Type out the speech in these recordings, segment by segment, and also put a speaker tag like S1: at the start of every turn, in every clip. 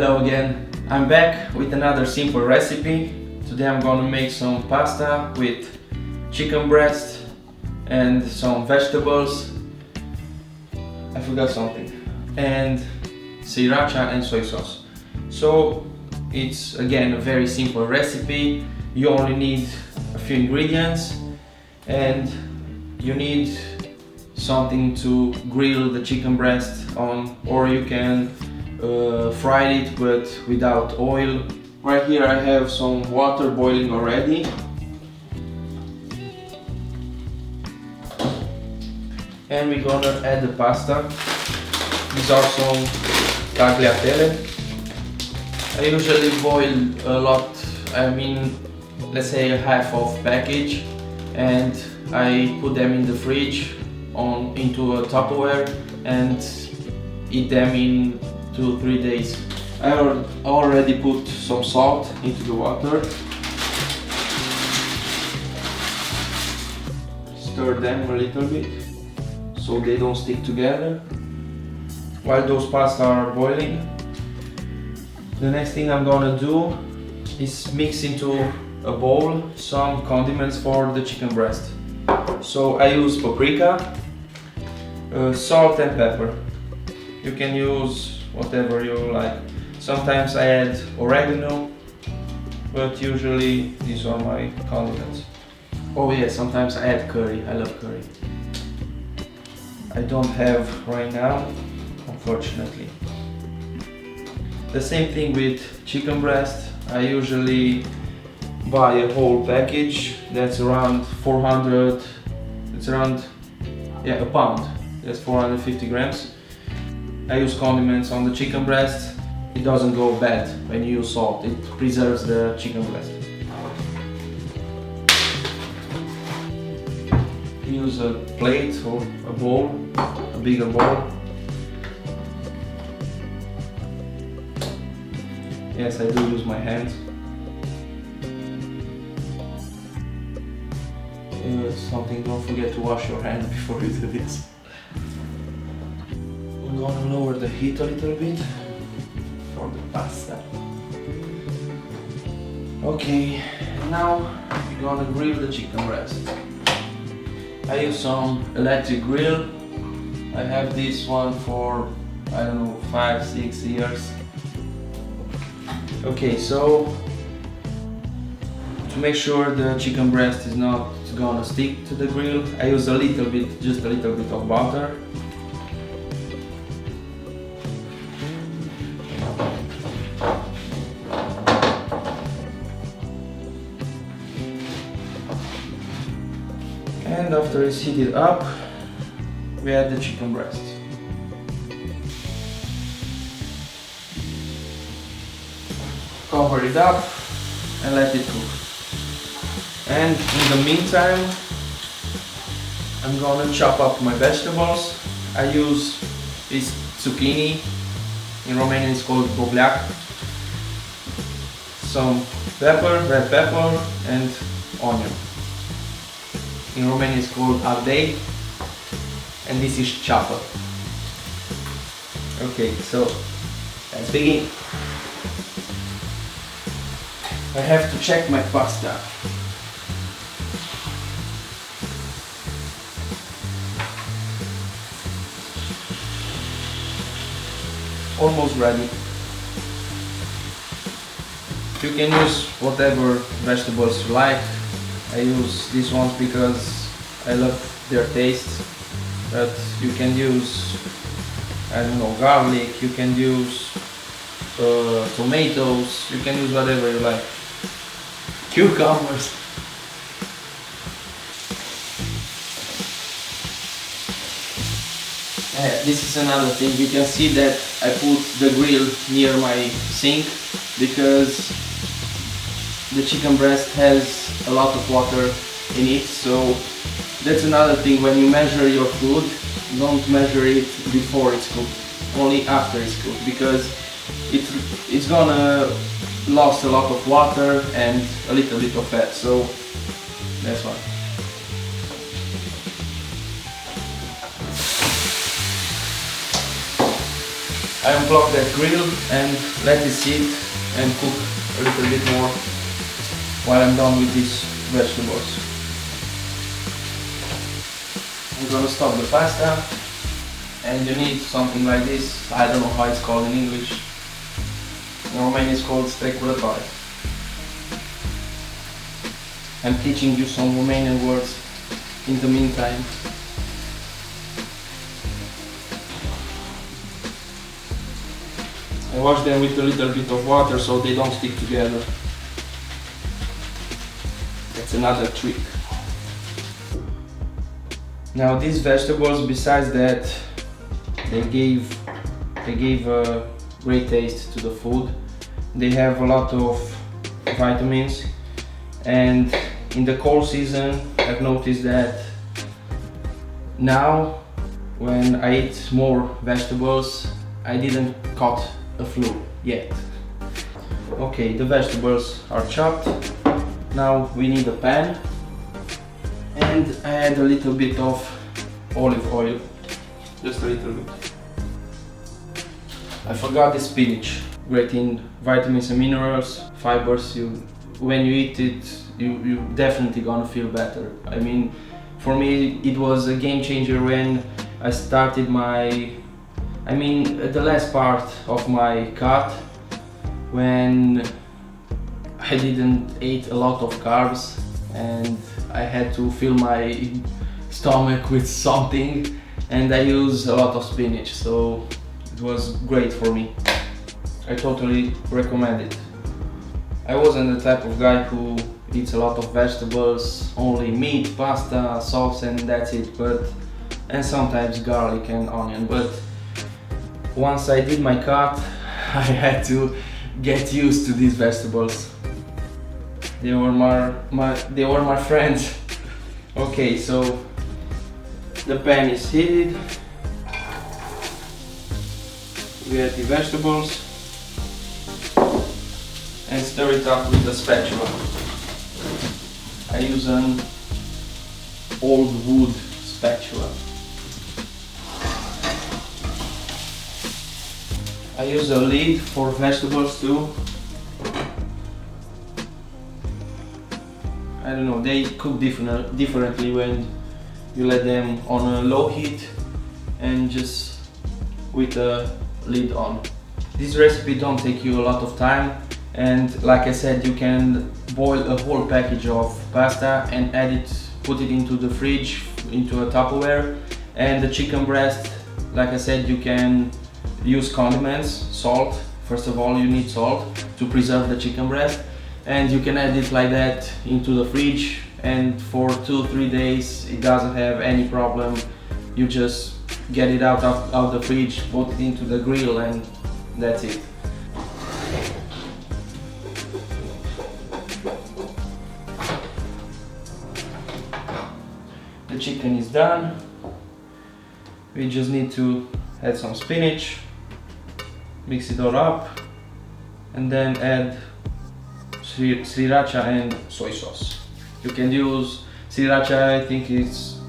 S1: Hello again, I'm back with another simple recipe. Today I'm gonna make some pasta with chicken breast and some vegetables. I forgot something. And sriracha and soy sauce. So it's again a very simple recipe. You only need a few ingredients and you need something to grill the chicken breast on, or you can fry it but without oil. Right here I have some water boiling already. And we're gonna add the pasta. These are some tagliatelle. I usually boil a lot, let's say a half of package, and I put them in the fridge into a Tupperware and eat them in 2-3 days. I already put some salt into the water. Stir them a little bit so they don't stick together. While those pasta are boiling, the next thing I'm gonna do is mix into a bowl some condiments for the chicken breast. So I use paprika, salt and pepper. You can use whatever you like. Sometimes I add oregano, but usually these are my condiments. Oh yeah, sometimes I add curry. I love curry. I don't have right now, unfortunately. The same thing with chicken breast. I usually buy a whole package. That's around 400, a pound. That's 450 grams. I use condiments on the chicken breast. It doesn't go bad when you use salt. It preserves the chicken breast. Use a plate or a bowl, a bigger bowl. Yes, I do use my hands. Something, don't forget to wash your hands before you do this. I'm gonna lower the heat a little bit for the pasta. Okay, now we're gonna grill the chicken breast. I use some electric grill. I have this one for, I don't know, 5-6 years. Okay, so to make sure the chicken breast is not gonna stick to the grill, I use just a little bit of butter. And after it's heated up, we add the chicken breast. Cover it up and let it cook. And in the meantime, I'm gonna chop up my vegetables. I use this zucchini. In Romanian it's called bogliac. Some pepper, red pepper, and onion. In Romanian it's called ardei, and this is chopper. Okay, so let's begin. I have to check my pasta. Almost ready. You can use whatever vegetables you like. I use these ones because I love their taste, but you can use, I don't know, garlic, you can use tomatoes, you can use whatever you like. Cucumbers. This is another thing. You can see that I put the grill near my sink because the chicken breast has a lot of water in it, so that's another thing. When you measure your food, don't measure it before it's cooked, only after it's cooked, because it's gonna lose a lot of water and a little bit of fat, so that's why. I unplug that grill and let it sit and cook a little bit more while I'm done with these vegetables. I'm gonna stop the pasta, and you need something like this. I don't know how it's called in English. In Romanian it's called strecurătoare. I'm teaching you some Romanian words in the meantime. I wash them with a little bit of water so they don't stick together. That's another trick. Now these vegetables, besides that, they gave a great taste to the food. They have a lot of vitamins, and in the cold season I've noticed that now when I eat more vegetables I didn't caught a flu yet. Okay, the vegetables are chopped. Now we need a pan, and I add a little bit of olive oil, just a little bit. I forgot the spinach, great in vitamins and minerals, fibers. When you eat it, you definitely gonna feel better. I mean, for me it was a game changer when I started the last part of my cut, when I didn't eat a lot of carbs and I had to fill my stomach with something, and I use a lot of spinach, so it was great for me. I totally recommend it. I wasn't the type of guy who eats a lot of vegetables, only meat, pasta, sauce and that's it, and sometimes garlic and onion, but once I did my cut I had to get used to these vegetables. They were my friends. Okay, so the pan is heated. We add the vegetables and stir it up with a spatula. I use an old wood spatula. I use a lid for vegetables too. I don't know, they cook differently when you let them on a low heat and just with a lid on. This recipe don't take you a lot of time, and like I said, you can boil a whole package of pasta and put it into the fridge, into a Tupperware. And the chicken breast, like I said, you can use condiments, salt. First of all, you need salt to preserve the chicken breast, and you can add it like that into the fridge, and for 2-3 days it doesn't have any problem. You just get it out of the fridge, put it into the grill, and that's it. The chicken is done. We just need to add some spinach, mix it all up, and then add sriracha and soy sauce. You can use sriracha, I think it's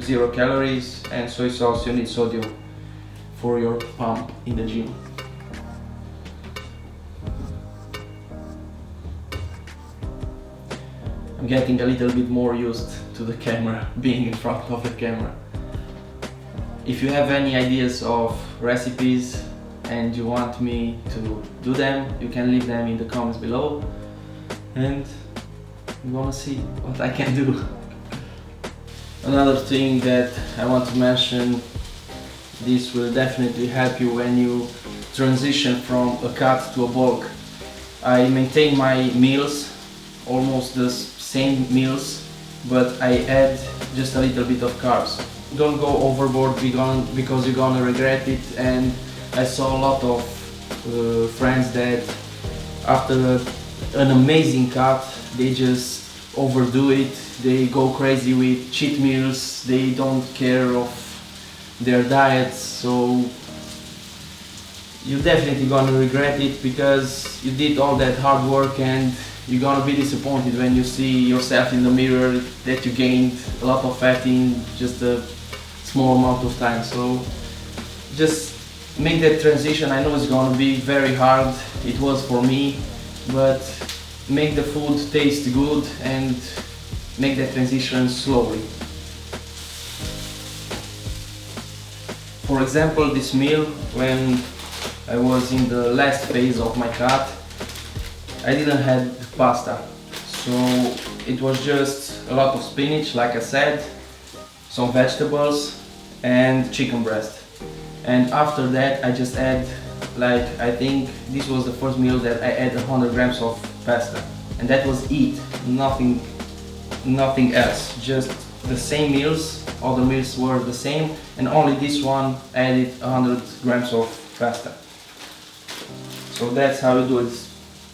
S1: 0 calories, and soy sauce, you need sodium for your pump in the gym. I'm getting a little bit more used to the camera, being in front of the camera. If you have any ideas of recipes and you want me to do them, you can leave them in the comments below, and I'm gonna see what I can do. Another thing that I want to mention, this will definitely help you when you transition from a cut to a bulk. I maintain my meals, almost the same meals, but I add just a little bit of carbs. Don't go overboard because you're gonna regret it. And I saw a lot of friends that after an amazing cut, they just overdo it. They go crazy with cheat meals, they don't care of their diets, so you're definitely gonna regret it, because you did all that hard work and you're gonna be disappointed when you see yourself in the mirror that you gained a lot of fat in just a small amount of time. So just make that transition. I know it's gonna be very hard, it was for me, but make the food taste good and make that transition slowly. For example, this meal, when I was in the last phase of my cut, I didn't have pasta, so it was just a lot of spinach, like I said, some vegetables and chicken breast. And after that I just add, like, I think this was the first meal that I add 100 grams of pasta, and that was it, nothing else, just the same meals. Other meals were the same, and only this one added 100 grams of pasta. So that's how you do it,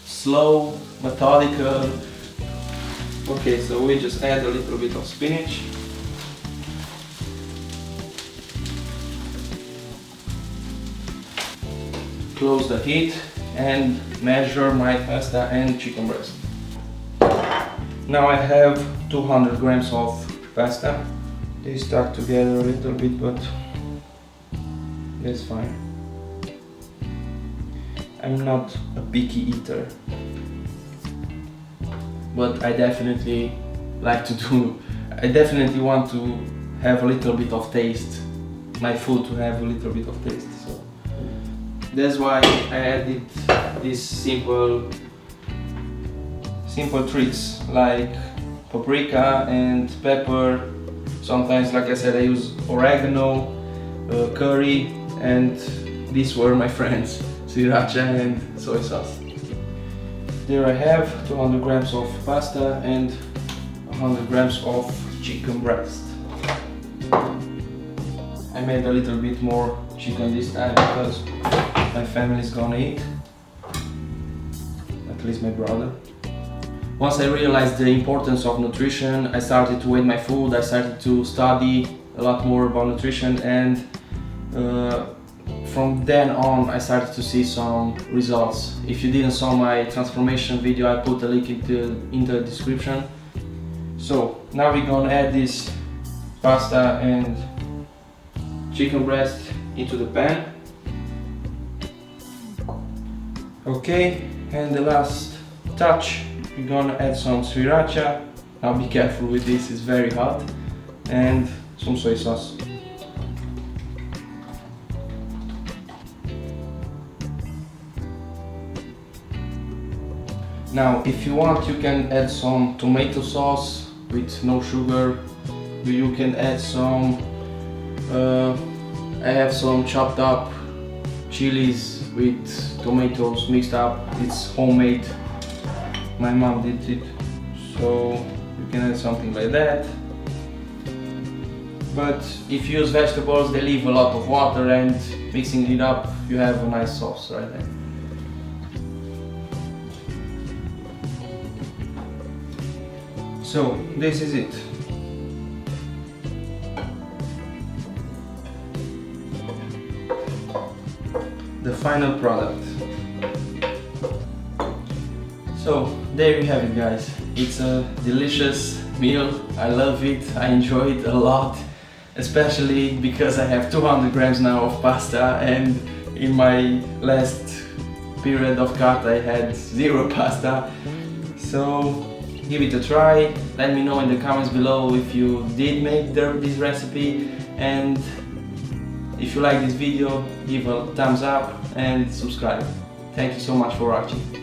S1: slow, methodical. Okay, so we just add a little bit of spinach. Close the heat and measure my pasta and chicken breast. Now I have 200 grams of pasta. They stuck together a little bit, but that's fine. I'm not a picky eater, but I definitely like to do, I definitely want to have a little bit of taste, my food to have a little bit of taste. So that's why I added these simple tricks like paprika and pepper. Sometimes, like I said, I use oregano, curry, and these were my friends, sriracha and soy sauce. There I have 200 grams of pasta and 100 grams of chicken breast. I made a little bit more chicken this time because my family is gonna eat, at least my brother. Once I realized the importance of nutrition, I started to weigh my food, I started to study a lot more about nutrition, and from then on I started to see some results. If you didn't saw my transformation video, I put a link in the description. So now we're gonna add this pasta and chicken breast into the pan. Okay, and the last touch, we're gonna add some sriracha. Now be careful with this, it's very hot. And some soy sauce. Now if you want, you can add some tomato sauce with no sugar. You can add some, I have some chopped up chilies with tomatoes mixed up. It's homemade. My mom did it, so you can add something like that. But if you use vegetables, they leave a lot of water, and mixing it up, you have a nice sauce right there. So this is it. The final product. So there you have it, guys. It's a delicious meal. I love it. I enjoy it a lot, especially because I have 200 grams now of pasta, and in my last period of cut I had 0 pasta. So give it a try. Let me know in the comments below if you did make this recipe, and if you like this video, give a thumbs up and subscribe. Thank you so much for watching.